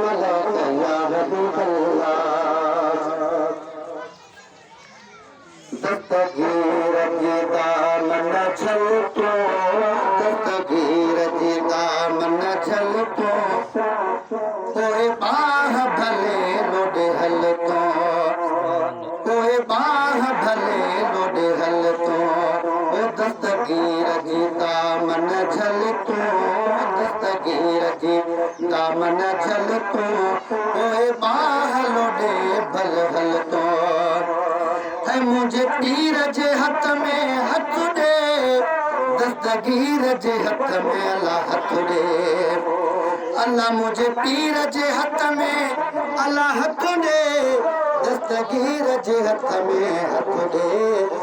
अलैका या हबीबल्लाह। दस्तगीर जी दामन झलको, दस्तगीर जी दामन झलको, कोई बाह भले लोड हलको, कोई बाह भले लोड हलको। ओ दस्तगीर जी दामन झलको, दस्तगीर जी दामन झलको, कोई बाह लोडे भल हलको। है मुझे पीर जे हथ में हथ दे, दस्तगीर जे हथ में अल्लाह हथ दे। अल्लाह मुझे पीर जे हथ में अल्लाह हथ दे, दस्तगीर जे हथ में हथ दे।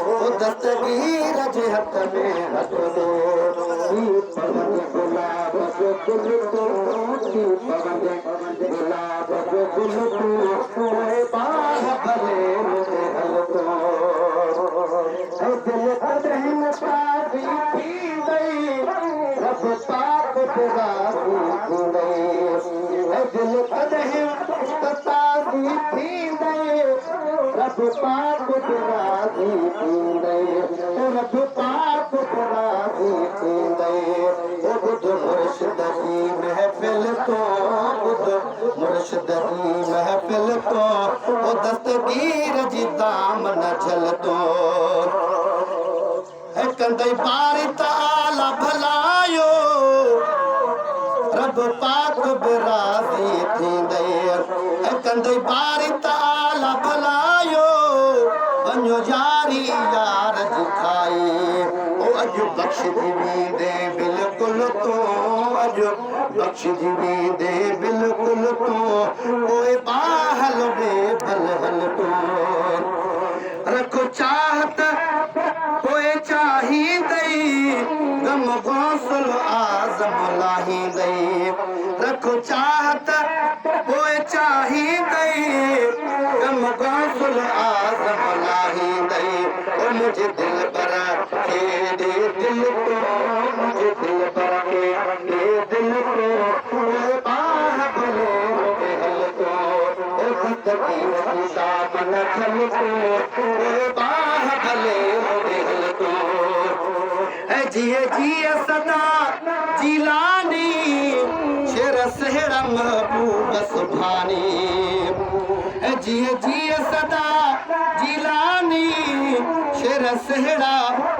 ओ दस्तगीर जे हथ में हथ दे। पवन गुलाब जो गुल तो, पवन गुलाब जो गुल तो, बाह भले मुझे हलको। दिल कदम पासी थी गई, रब पाक राज़ी थी गई। दिल कदम पासी थी गई, रब पाक राज़ी थी गई। रब पाक राज़ी थी गई। बुध मुर्शिद की महफिल को, बुध मुर्शिद की महफिल को, ओ दस्तगीर जी दामन झलको। है कंदई बारी ताला भलायो, रब पाक राज़ी थींदे। है कंदई बारी ताला भलायो, वञो यारी यार जी खाई। ओ अॼु बख़्श दी दे बिल्कुल तो, अॼु बख़्श दी दे बिल्कुल तो, कोई बाह लोडे भल हल तो। रखो चाहत कोई चाहींदई, गम गौसल आज़म लाहींदई। रखो चाहत कोई चाहींदई, गम गौसल आज़म लाहींदई। ओ मुझे दिल पर के दे दिल को, मुझे दिल पर के दे दिल को, बाह भले लोडे हलको। ओ दस्तगीर जी दामन झलको, बाह भले लोडे हलको। जिए जिए सदा जिलानी, शेर सेहरा महबूब सुभानी। जिए जिए सदा जिलानी, शेर सेहरा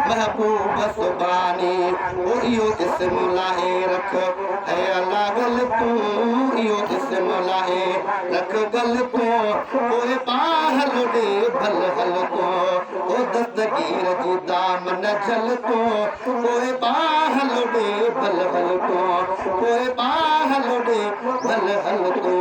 महबूब सुभानी। ओ इहो इस्म लाहे रख है अल्लाह गल तू, इहो इस्म लाहे रख गल तू, कोई बाह लोडे भल हलको। ओ दस्तगीर जी दामन झलको, कोई बाह लोडे भल हलको, कोई बाह लोडे भल हलको।